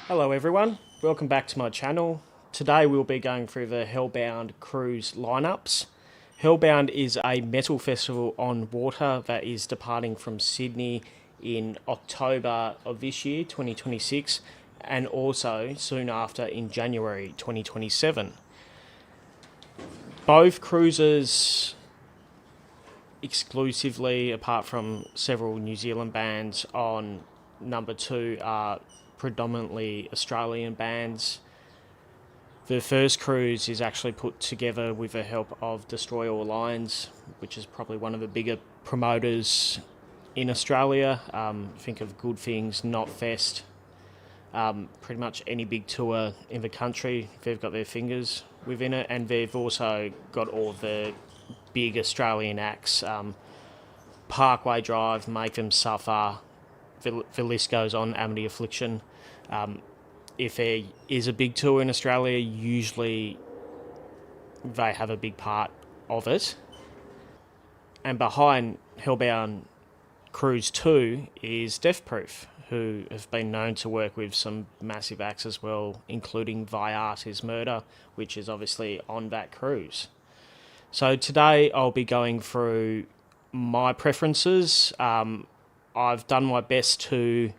Hello everyone, welcome back to my channel. Today we'll be going through the Hellbound cruise lineups. Hellbound is a metal festival on water that is departing from Sydney in October of this year, 2026, and also soon after in January 2027. Both cruises exclusively, apart from several New Zealand bands on number two, are predominantly Australian bands. The first cruise is actually put together with the help of Destroy All Lines, which is probably one of the bigger promoters in Australia. Think of Good Things, Not Fest, pretty much any big tour in the country, they've got their fingers within it, and they've also got all the big Australian acts, Parkway Drive, Make Them Suffer, the list goes on, Amity Affliction. If there is a big tour in Australia, usually they have a big part of it. And behind Hellbound Cruise 2 is Death Proof, who have been known to work with some massive acts as well, including Viart Is Murder, which is obviously on that cruise. So today I'll be going through my preferences. I've done my best to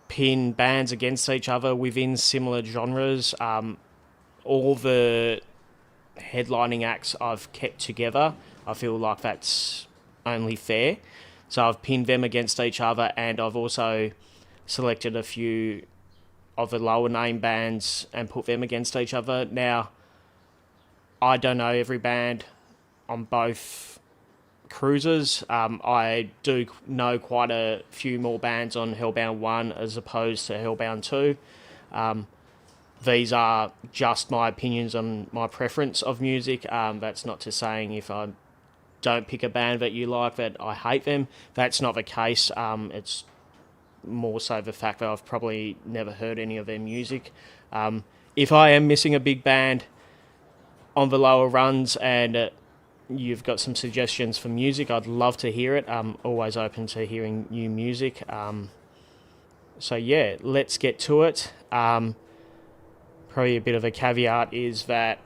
pin bands against each other within similar genres. All the headlining acts I've kept together. I feel like that's only fair. So I've pinned them against each other, and I've also selected a few of the lower name bands and put them against each other. Now, I don't know every band on both cruises. I do know quite a few more bands on Hellbound 1 as opposed to Hellbound 2. These are just my opinions on my preference of music. That's not to saying if I don't pick a band that you like that I hate them. That's not the case. It's more so the fact that I've probably never heard any of their music. If I am missing a big band on the lower runs and you've got some suggestions for music, I'd love to hear it. I'm always open to hearing new music. So yeah, let's get to it. Probably a bit of a caveat is that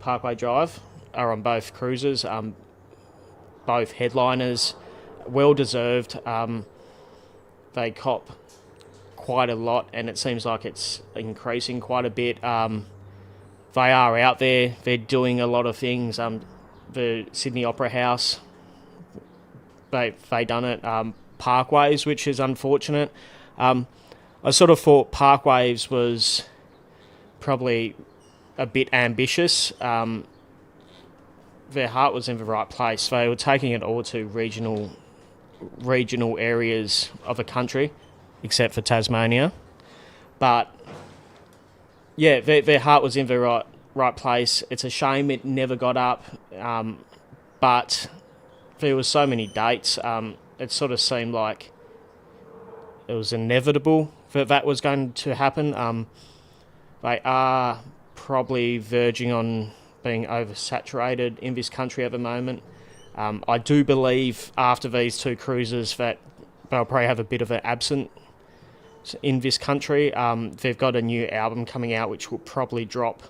Parkway Drive are on both cruises, both headliners, well deserved. They cop quite a lot, and it seems like it's increasing quite a bit. They are out there. They're doing a lot of things. The Sydney Opera House, they done it. Parkways, which is unfortunate. I sort of thought Parkways was probably a bit ambitious. Their heart was in the right place. They were taking it all to regional areas of the country, except for Tasmania. But yeah, their heart was in the right place. It's a shame it never got up, but there was so many dates. It sort of seemed like it was inevitable that was going to happen. They are probably verging on being oversaturated in this country at the moment. I do believe after these two cruises that they'll probably have a bit of an absence in this country. They've got a new album coming out which will probably drop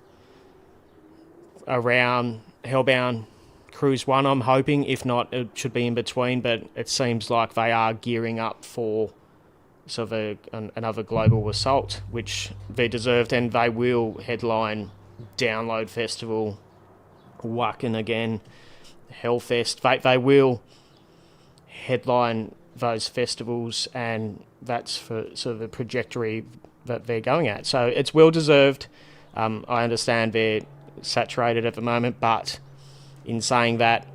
around Hellbound Cruise 1, I'm hoping. If not, it should be in between, but it seems like they are gearing up for sort of another global assault, which they deserved, and they will headline Download Festival, Wacken again, Hellfest. They will headline those festivals, and that's for sort of the trajectory that they're going at. So it's well deserved. I understand they're saturated at the moment, but in saying that,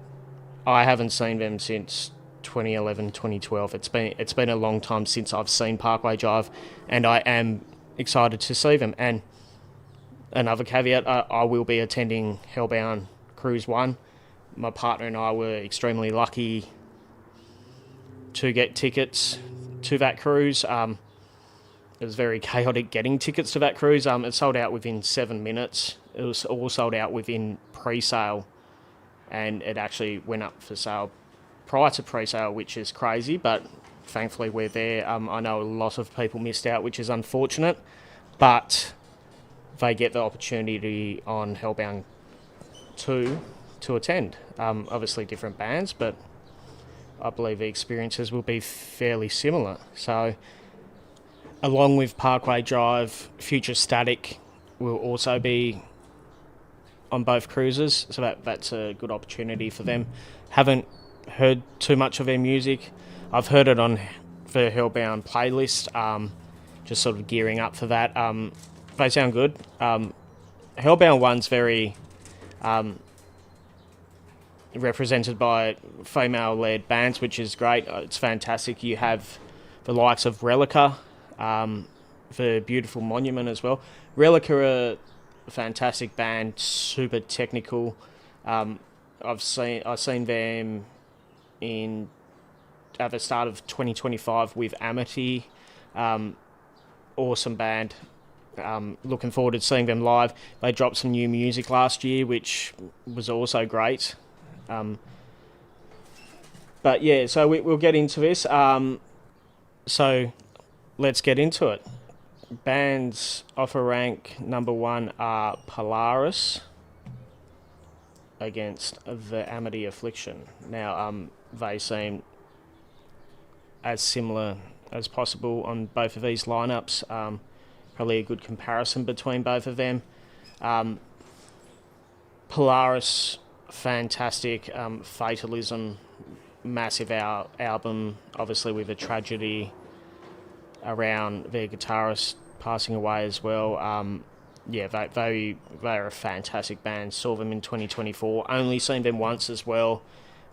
I haven't seen them since 2011, 2012. It's been a long time since I've seen Parkway Drive, and I am excited to see them. And another caveat, I will be attending Hellbound Cruise 1. My partner and I were extremely lucky to get tickets to that cruise. It was very chaotic getting tickets to that cruise. It sold out within 7 minutes. It was all sold out within pre-sale, and it actually went up for sale prior to pre-sale, which is crazy, but thankfully we're there. I know a lot of people missed out, which is unfortunate, but they get the opportunity on Hellbound 2 to attend. Obviously different bands, but I believe the experiences will be fairly similar. So, along with Parkway Drive, Future Static will also be on both cruises, so that's a good opportunity for them. Haven't heard too much of their music. I've heard it on the Hellbound playlist, just sort of gearing up for that. They sound good. Hellbound 1's very represented by female-led bands, which is great. It's fantastic. You have the likes of Relica, the Beautiful Monument as well. Relica are a fantastic band, super technical. I've seen them at the start of 2025 with Amity. Awesome band. Looking forward to seeing them live. They dropped some new music last year, which was also great. But yeah, so we'll get into this. So let's get into it. Bands offer rank number 1 are Polaris against the Amity Affliction. Now, they seem as similar as possible on both of these lineups. Probably a good comparison between both of them. Polaris, fantastic. Fatalism, massive album, obviously with a tragedy around their guitarist passing away as well. They are a fantastic band. Saw them in 2024. Only seen them once as well.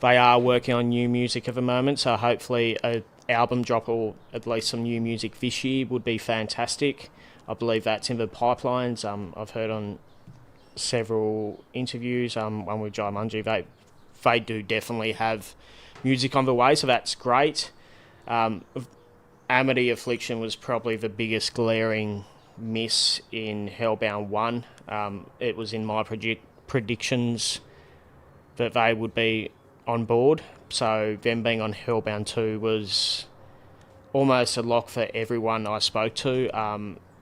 They are working on new music at the moment, so hopefully an album drop or at least some new music this year would be fantastic. I believe that's in the pipelines. I've heard on several interviews, one with Jai Munji, they do definitely have music on the way, so that's great. Amity Affliction was probably the biggest glaring miss in Hellbound 1. It was in my predictions that they would be on board, so them being on Hellbound 2 was almost a lock for everyone I spoke to,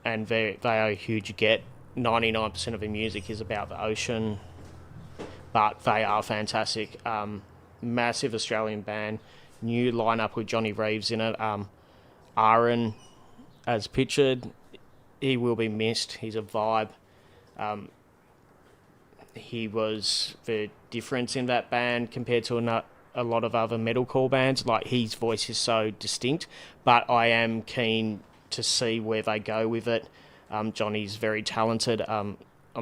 and they are a huge get. 99% of the music is about the ocean, but they are fantastic. Massive Australian band, new lineup with Johnny Reeves in it. Aaron, as pictured, he will be missed. He's a vibe. He was the difference in that band compared to a lot of other metalcore bands. Like, his voice is so distinct, but I am keen to see where they go with it. Johnny's very talented. I'm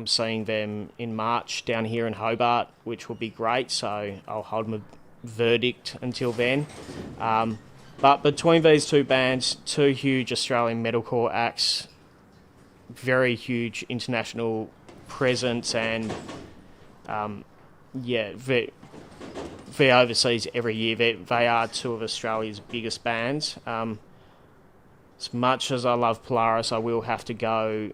seeing them in March down here in Hobart, which will be great, so I'll hold my verdict until then. But between these two bands, two huge Australian metalcore acts, very huge international presence, and they overseas every year. They are two of Australia's biggest bands. As much as I love Polaris, I will have to go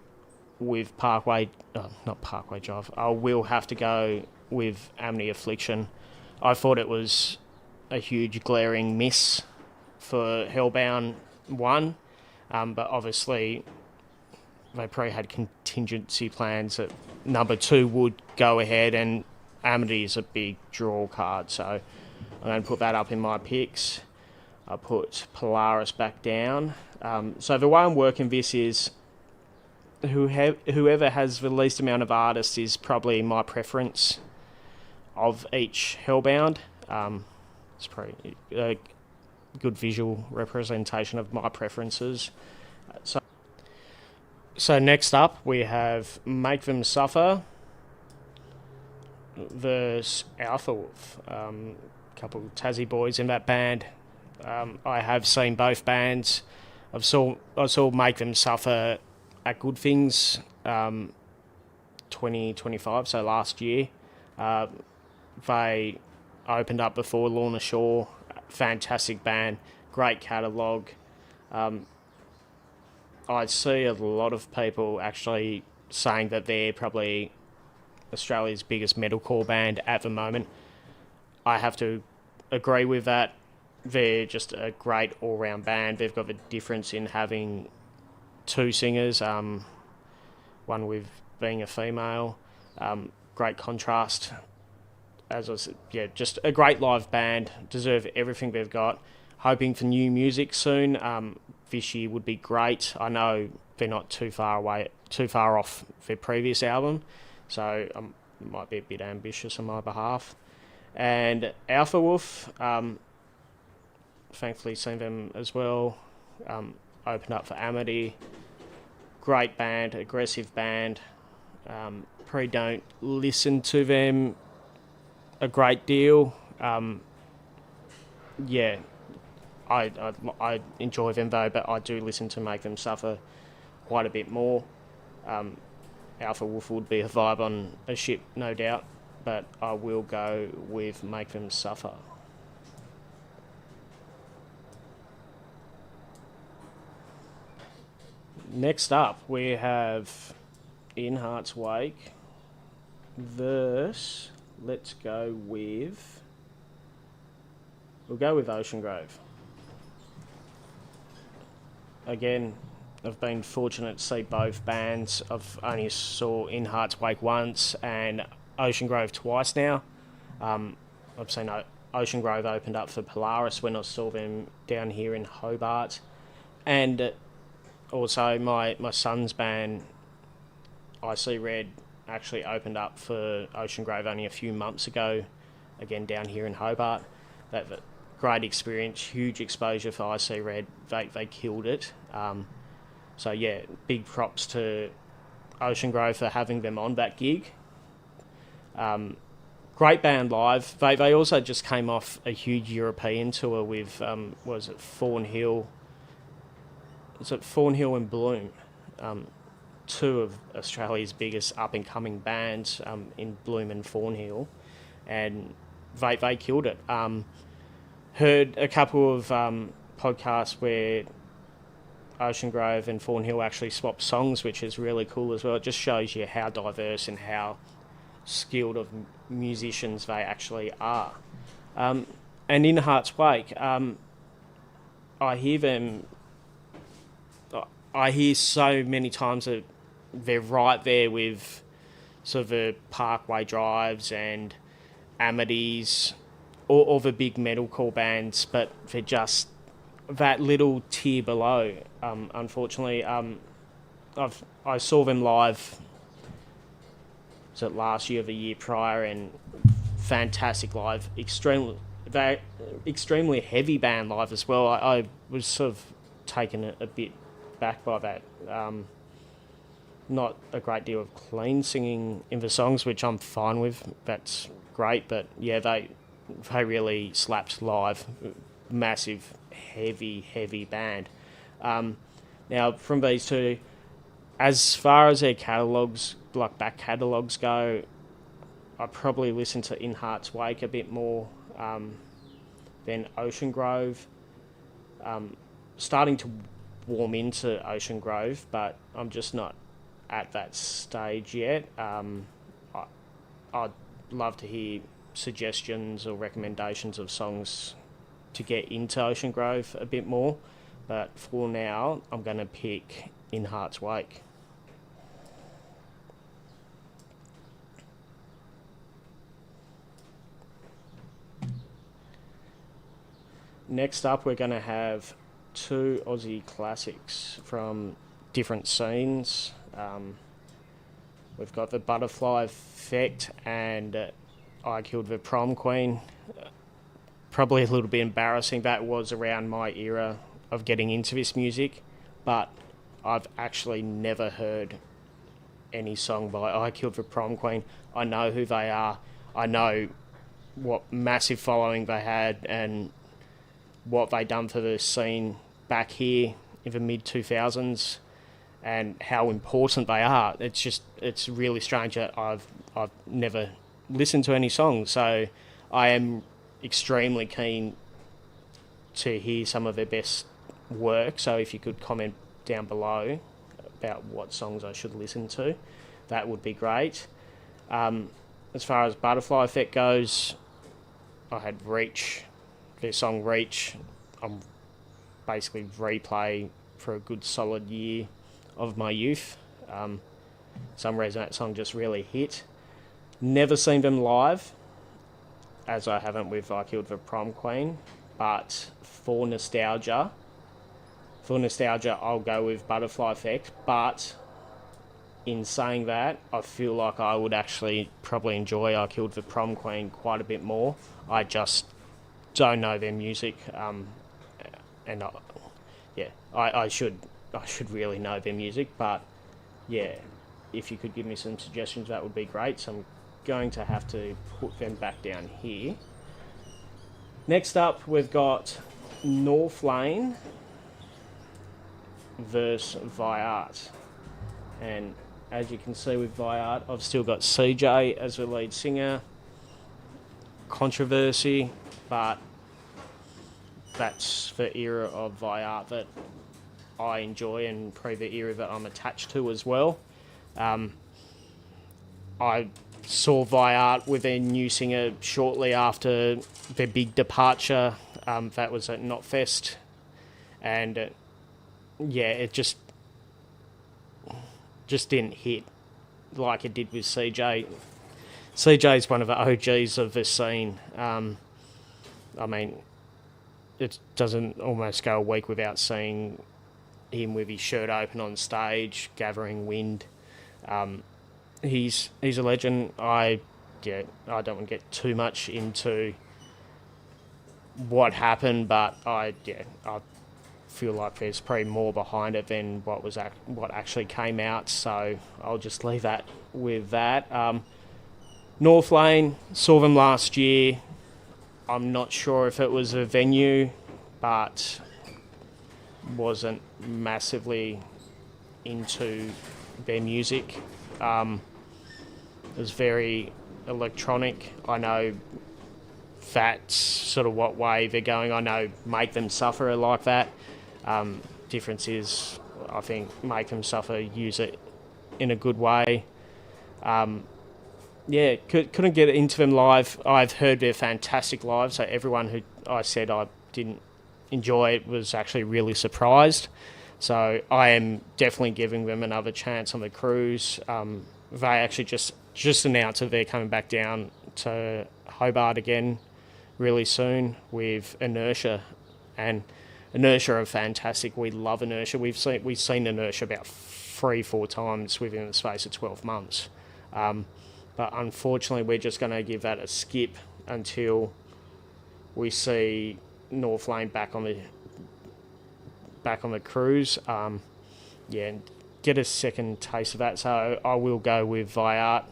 with not Parkway Drive. I will have to go with Amity Affliction. I thought it was a huge glaring miss for Hellbound 1, but obviously they probably had contingency plans that number 2 would go ahead, and Amity is a big draw card, so I'm going to put that up in my picks. I put Polaris back down. So the way I'm working this is whoever has the least amount of artists is probably my preference of each Hellbound. It's probably a good visual representation of my preferences. So next up we have Make Them Suffer versus Alpha Wolf. Couple of Tassie boys in that band. I have seen both bands. I saw Make Them Suffer at Good Things 2025, so last year. They opened up before Lorna Shore. Fantastic band, great catalogue. I see a lot of people actually saying that they're probably Australia's biggest metalcore band at the moment. I have to agree with that. they're just a great all-round band. They've got the difference in having two singers, one with being a female. Great contrast. As I said, yeah, just a great live band. Deserve everything they've got. Hoping for new music soon. This year would be great. I know they're not too far off their previous album, so it might be a bit ambitious on my behalf. And Alpha Wolf, thankfully seen them as well. Opened up for Amity. Great band, aggressive band. Probably don't listen to them a great deal. Yeah, I enjoy them though, but I do listen to Make Them Suffer quite a bit more. Alpha Wolf would be a vibe on a ship, no doubt, but I will go with Make Them Suffer. Next up, we have In Heart's Wake verse. We'll go with Ocean Grove. Again, I've been fortunate to see both bands. I've only saw In Heart's Wake once and Ocean Grove twice now. I've seen Ocean Grove opened up for Polaris when I saw them down here in Hobart. And also my son's band, I See Red, actually opened up for Ocean Grove only a few months ago, again down here in Hobart. That great experience, huge exposure for I See Red. They killed it. So yeah, big props to Ocean Grove for having them on that gig. Great band live. They also just came off a huge European tour with Thornhill and Bloom, two of Australia's biggest up and coming bands in Bloom and Thornhill, and they killed it. Heard a couple of podcasts where Ocean Grove and Thornhill actually swapped songs, which is really cool as well. It just shows you how diverse and how skilled of musicians they actually are. And In Heart's Wake, I hear so many times that they're right there with sort of the Parkway Drives and Amity's, all the big metalcore bands, but they're just that little tier below. Unfortunately, I saw them live. Was it last year or the year prior? And fantastic live, extremely heavy band live as well. I was sort of taken a bit back by that. Not a great deal of clean singing in the songs, which I'm fine with. That's great, but yeah, they really slapped live. Massive, heavy band. Now, from these two, as far as their catalogues, like back catalogues go, I probably listen to In Heart's Wake a bit more than Ocean Grove. Starting to warm into Ocean Grove, but I'm just not at that stage yet. I'd love to hear suggestions or recommendations of songs to get into Ocean Grove a bit more, but for now I'm going to pick In Heart's Wake. Next up, we're going to have two Aussie classics from different scenes. We've got the Butterfly Effect and I Killed the Prom Queen. Probably a little bit embarrassing. That was around my era of getting into this music, but I've actually never heard any song by I Killed the Prom Queen. I know who they are. I know what massive following they had and what they done for the scene back here in the mid-2000s and how important they are. It's really strange that I've never listened to any songs, so I am extremely keen to hear some of their best work. So if you could comment down below about what songs I should listen to, that would be great. As far as Butterfly Effect goes, I had Reach their song Reach, I'm basically replay for a good solid year of my youth. Some reason that song just really hit. Never seen them live, as I haven't with I Killed the Prom Queen, but for nostalgia, I'll go with Butterfly Effect. But in saying that, I feel like I would actually probably enjoy I Killed the Prom Queen quite a bit more. I just don't know their music, and I should really know their music. But yeah, if you could give me some suggestions, that would be great. So I'm going to have to put them back down here. Next up, we've got North Lane versus Viart. And as you can see with Viart, I've still got CJ as the lead singer. Controversy, but that's the era of Viart that I enjoy, and probably the era that I'm attached to as well. I saw Viart with their new singer shortly after their big departure. That was at Knotfest, and it just didn't hit like it did with CJ. CJ's one of the OGs of the scene. I mean, it doesn't almost go a week without seeing him with his shirt open on stage, gathering wind. He's a legend. I don't want to get too much into what happened, but I feel like there's probably more behind it than what actually came out. So I'll just leave that with that. North Lane, saw them last year. I'm not sure if it was a venue, but wasn't massively into their music. It was very electronic. I know that's sort of what way they're going. I know Make Them Suffer are like that. Difference is, I think Make Them Suffer use it in a good way. Couldn't get into them live. I've heard they're fantastic live, so everyone who I said I didn't enjoy it was actually really surprised. So I am definitely giving them another chance on the cruise. They actually just announced that they're coming back down to Hobart again really soon with Inertia, and Inertia are fantastic. We love Inertia. We've seen Inertia about 3-4 times within the space of 12 months. But unfortunately, we're just going to give that a skip until we see North Lane back on the cruise. And get a second taste of that. So I will go with Viart,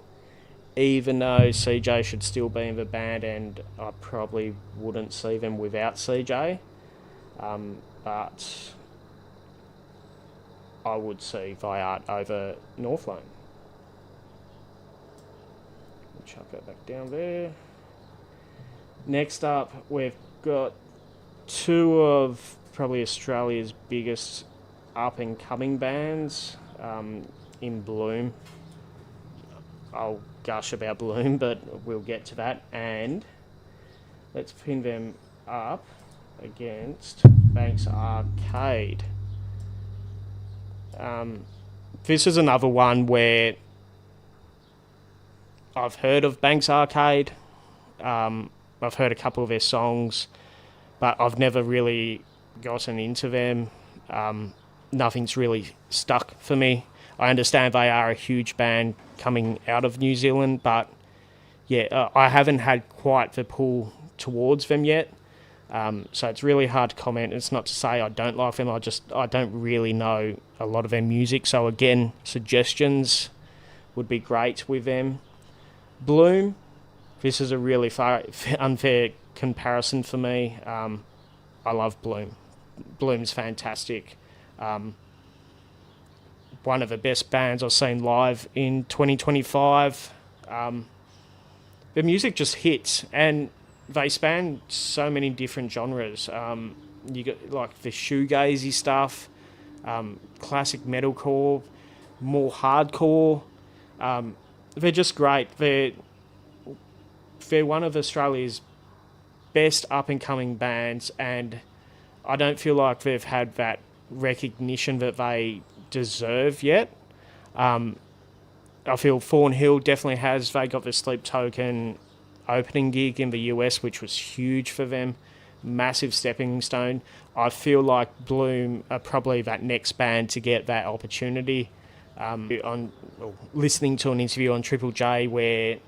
even though CJ should still be in the band, and I probably wouldn't see them without CJ. But I would see Viart over North Lane. Chuck that back down there. Next up, we've got two of probably Australia's biggest up-and-coming bands in Bloom. I'll gush about Bloom, but we'll get to that. And let's pin them up against Banks Arcade. This is another one where I've heard of Banks Arcade. I've heard a couple of their songs, but I've never really gotten into them. Nothing's really stuck for me. I understand they are a huge band coming out of New Zealand, but I haven't had quite the pull towards them yet. So it's really hard to comment. It's not to say I don't like them. I don't really know a lot of their music. So again, suggestions would be great with them. Bloom, this is a really unfair comparison for me. I love Bloom. Bloom's fantastic. One of the best bands I've seen live in 2025. The music just hits, and they span so many different genres. You got like the shoegazy stuff, classic metalcore, more hardcore. They're just great. They're one of Australia's best up-and-coming bands, and I don't feel like they've had that recognition that they deserve yet. I feel Thornhill definitely has. They got the Sleep Token opening gig in the US, which was huge for them. Massive stepping stone. I feel like Bloom are probably that next band to get that opportunity. Listening to an interview on Triple J where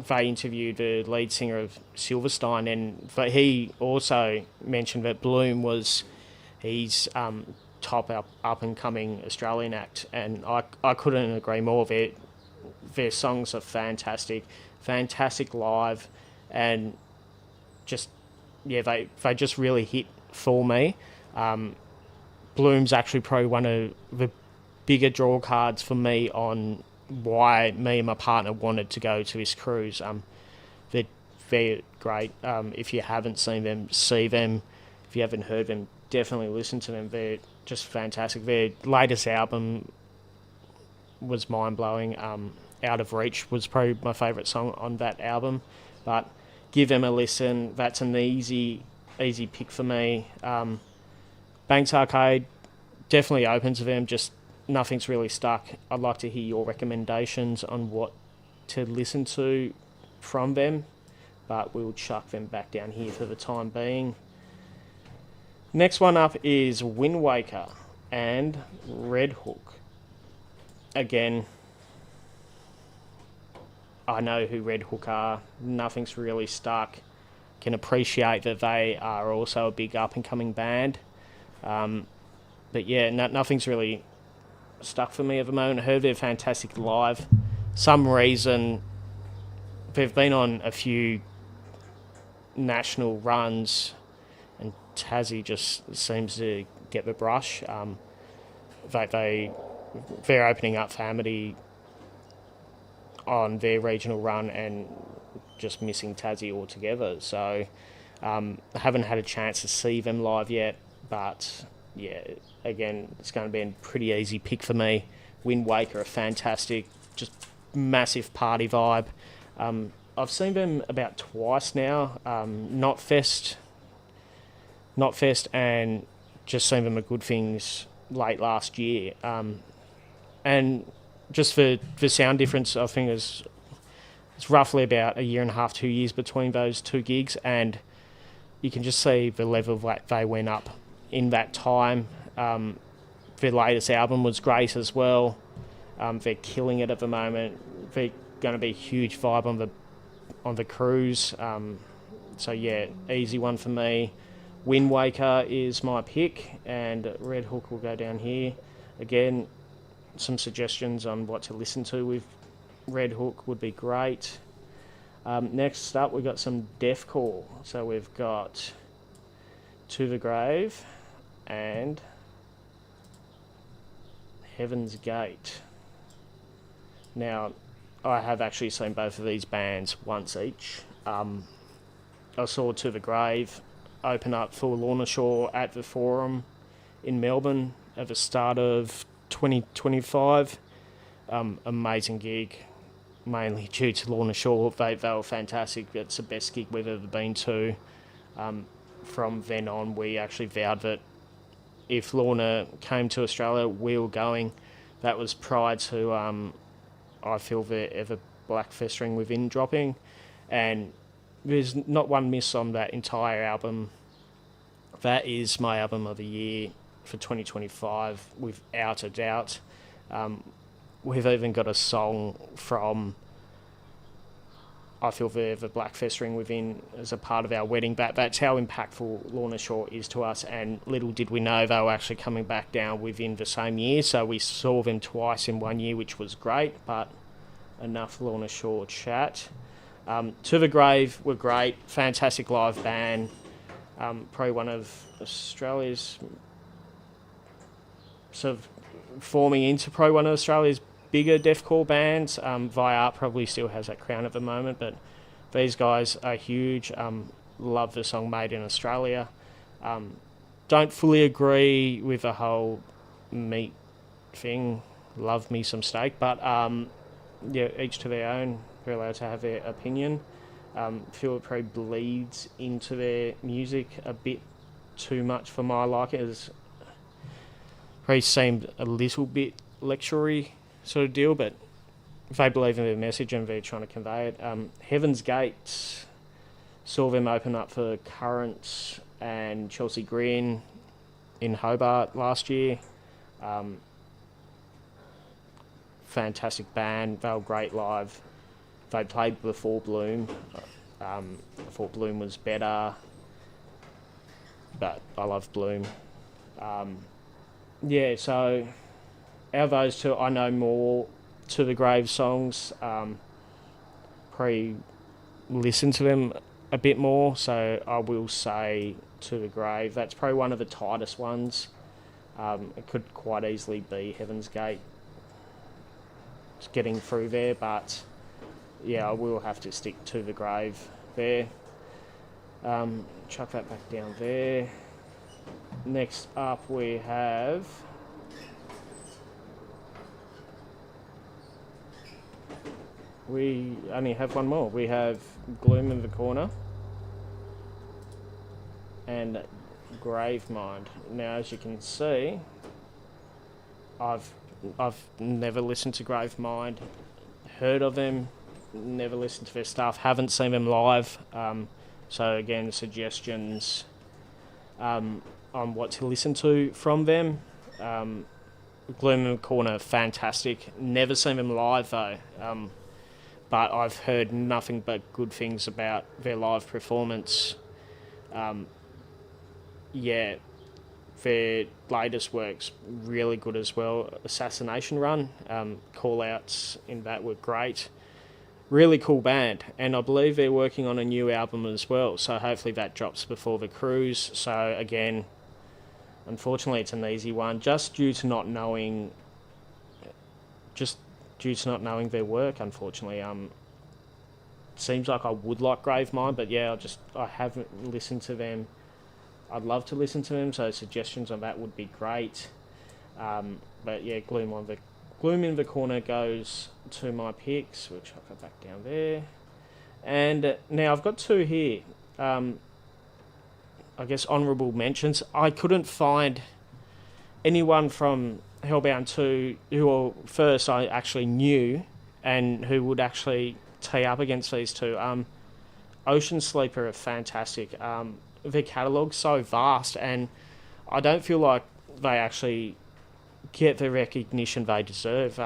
they interviewed the lead singer of Silverstein, and he also mentioned that Bloom was his top up and coming Australian act, and I couldn't agree more. Their songs are fantastic live, and just they just really hit for me. Bloom's actually probably one of the bigger draw cards for me on why me and my partner wanted to go to this cruise. They're great. If you haven't seen them, see them. If you haven't heard them, definitely listen to them. They're just fantastic. Their latest album was mind-blowing. Out of Reach was probably my favourite song on that album, but give them a listen. That's an easy pick for me. Banks Arcade, definitely open to them, just nothing's really stuck. I'd like to hear your recommendations on what to listen to from them, but we'll chuck them back down here for the time being. Next one up is Wind Waker and Red Hook. Again, I know who Red Hook are. Nothing's really stuck. Can appreciate that they are also a big up-and-coming band. But yeah, nothing's really stuck for me at the moment. I heard they're fantastic live. Some reason they've been on a few national runs, and Tassie just seems to get the brush. They're opening up for Amity on their regional run and just missing Tassie altogether. So I haven't had a chance to see them live yet, but yeah, again, it's going to be a pretty easy pick for me. Wind Waker are fantastic, just massive party vibe. I've seen them about twice now, Not Fest, and just seen them at Good Things late last year. And just for the sound difference, I think it's roughly about a year and a half, 2 years between those two gigs, and you can just see the level that they went up in that time. Their latest album was great as well. They're killing it at the moment. They're going to be a huge vibe on the cruise. So yeah, easy one for me. Wind Waker is my pick, and Red Hook will go down here. Again, some suggestions on what to listen to with Red Hook would be great. Next up, we've got some deathcore. So we've got To the Grave and Heaven's Gate. Now, I have actually seen both of these bands once each. I saw To the Grave open up for Lorna Shore at the Forum in Melbourne at the start of 2025. Amazing gig, mainly due to Lorna Shore. They were fantastic. It's the best gig we've ever been to. From then on, we actually vowed that if Lorna came to Australia, we were going. That was prior to I Feel the Ever Black Festering Within dropping, and there's not one miss on that entire album. That is my album of the year for 2025, without a doubt. We've even got a song from I Feel the Black Festering Within as a part of our wedding. That's how impactful Lorna Shore is to us, and little did we know they were actually coming back down within the same year. So we saw them twice in 1 year, which was great, but enough Lorna Shore chat. To the Grave were great, fantastic live band, probably one of Australia's sort of forming into probably one of Australia's bigger deathcore bands. Viart probably still has that crown at the moment, but these guys are huge. Love the song Made in Australia. Don't fully agree with the whole meat thing. Love me some steak, but yeah, each to their own. They're allowed to have their opinion. Feel it probably bleeds into their music a bit too much for my liking. It's probably seemed a little bit lectury sort of deal, but if they believe in their message and they're trying to convey it. Heaven's Gate, saw them open up for Current and Chelsea Green in Hobart last year. Fantastic band. They were great live. They played before Bloom. I thought Bloom was better, but I love Bloom. So out of those two, I know more To the Grave songs. Probably listen to them a bit more, so I will say To the Grave. That's probably one of the tightest ones. It could quite easily be Heaven's Gate getting through there, but yeah, I will have to stick To the Grave there. Chuck that back down there. Next up we have we only have one more. We have Gloom in the Corner and Gravemind. Now, as you can see, I've never listened to Gravemind, heard of them, never listened to their stuff, haven't seen them live. So again, suggestions on what to listen to from them. Gloom in the Corner, fantastic. Never seen them live though, but I've heard nothing but good things about their live performance. Their latest work's really good as well. Assassination Run, call-outs in that were great. Really cool band, and I believe they're working on a new album as well, so hopefully that drops before the cruise. So again, unfortunately it's an easy one, just due to not knowing their work, unfortunately. Seems like I would like Gravemind, but yeah, I haven't listened to them. I'd love to listen to them, so suggestions on that would be great. But yeah, Gloom in the Corner goes to my picks, which I'll go back down there. And now I've got two here. I guess honourable mentions. I couldn't find anyone from Hellbound 2 who first I actually knew and who would actually tee up against these two. Ocean Sleeper are fantastic. Their catalogue's so vast, and I don't feel like they actually get the recognition they deserve.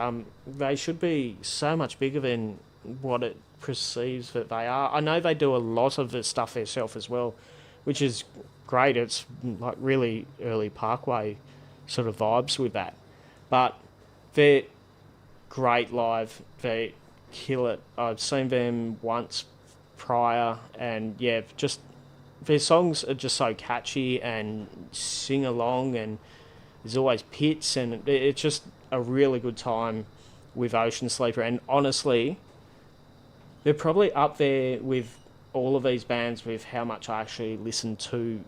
They should be so much bigger than what it perceives that they are. I know they do a lot of the stuff themselves as well, which is great. It's like really early Parkway sort of vibes with that. But they're great live. They kill it. I've seen them once prior, and yeah, just their songs are just so catchy and sing along, and there's always pits, and it's just a really good time with Ocean Sleeper. And honestly, they're probably up there with all of these bands with how much I actually listen to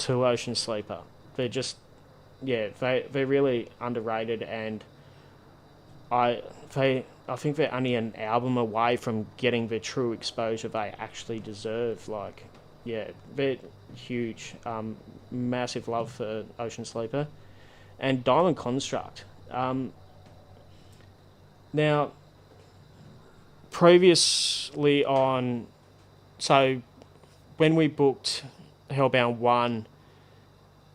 Ocean Sleeper. They're just, yeah, they're really underrated, and I think they're only an album away from getting the true exposure they actually deserve. Like, yeah, they're huge. Massive love for Ocean Sleeper. And Diamond Construct. Now, previously on... So, when we booked Hellbound 1,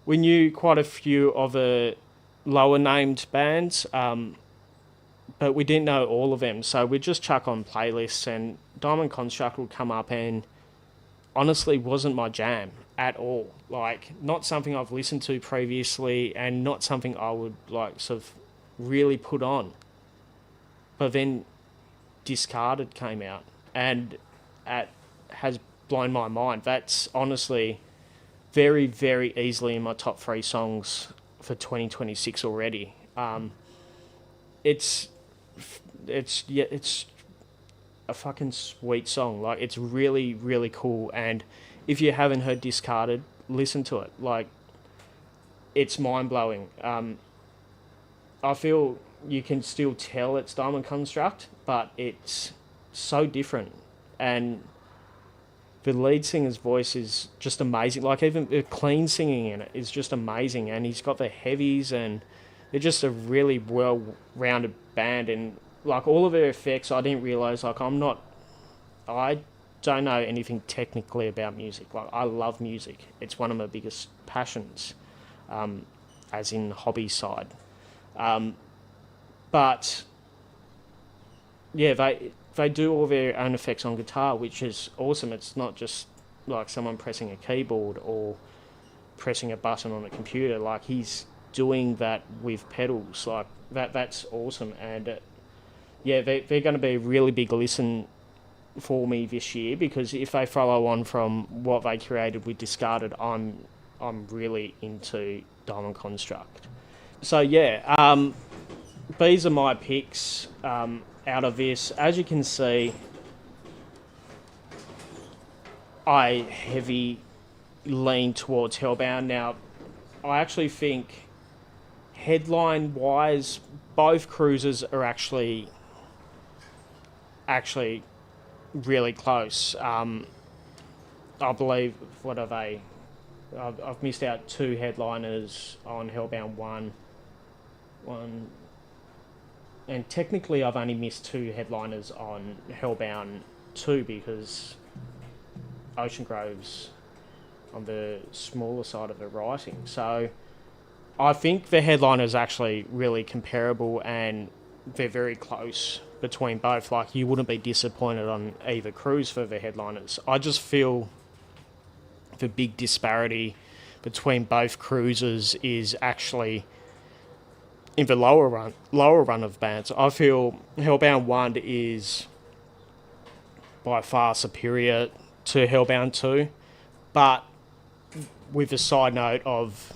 we knew quite a few of the lower named bands, but we didn't know all of them. So we'd just chuck on playlists, and Diamond Construct would come up, and honestly wasn't my jam at all. Like, not something I've listened to previously, and not something I would like sort of really put on. But then Discarded came out, and has blown my mind. That's honestly very, very easily in my top 3 songs for 2026 already. It's a fucking sweet song. Like, it's really, really cool. And if you haven't heard Discarded, listen to it. Like, it's mind-blowing. I feel you can still tell it's Diamond Construct, but it's so different. And the lead singer's voice is just amazing. Like, even the clean singing in it is just amazing, and he's got the heavies, and they're just a really well-rounded band. And like, all of their effects, I didn't realize. Like, I don't know anything technically about music. Like, I love music. It's one of my biggest passions, as in hobby side. But yeah, they do all their own effects on guitar, which is awesome. It's not just like someone pressing a keyboard or pressing a button on a computer. Like, he's doing that with pedals. Like, that's awesome. And yeah, they're going to be a really big listen for me this year, because if they follow on from what they created with Discarded, I'm really into Diamond Construct. So yeah, these are my picks out of this. As you can see, I heavy lean towards Hellbound. Now, I actually think headline wise, both cruises are actually really close. I believe, what are they? I've missed out 2 headliners on Hellbound 1. And technically I've only missed 2 headliners on Hellbound 2, because Ocean Grove's on the smaller side of the writing. So I think the headliner is actually really comparable, and they're very close between both. Like, you wouldn't be disappointed on either cruise for the headliners. I just feel the big disparity between both cruises is actually in the lower run of bands. I feel Hellbound 1 is by far superior to Hellbound 2, but with a side note of,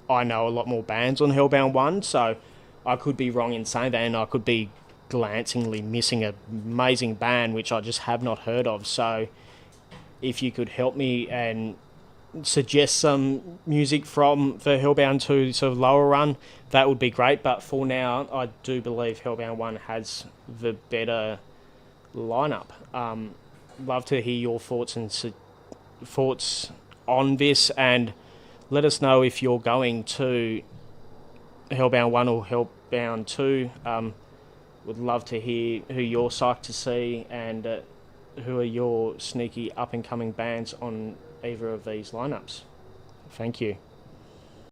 I know a lot more bands on Hellbound 1, so I could be wrong in saying that, and I could be glancingly missing an amazing band which I just have not heard of. So if you could help me and suggest some music from the Hellbound 2 sort of lower run, that would be great. But for now, I do believe Hellbound 1 has the better lineup. Love to hear your thoughts on this, and let us know if you're going to Hellbound 1 or Hellbound 2. Would love to hear who you're psyched to see, and who are your sneaky up-and-coming bands on either of these lineups. Thank you.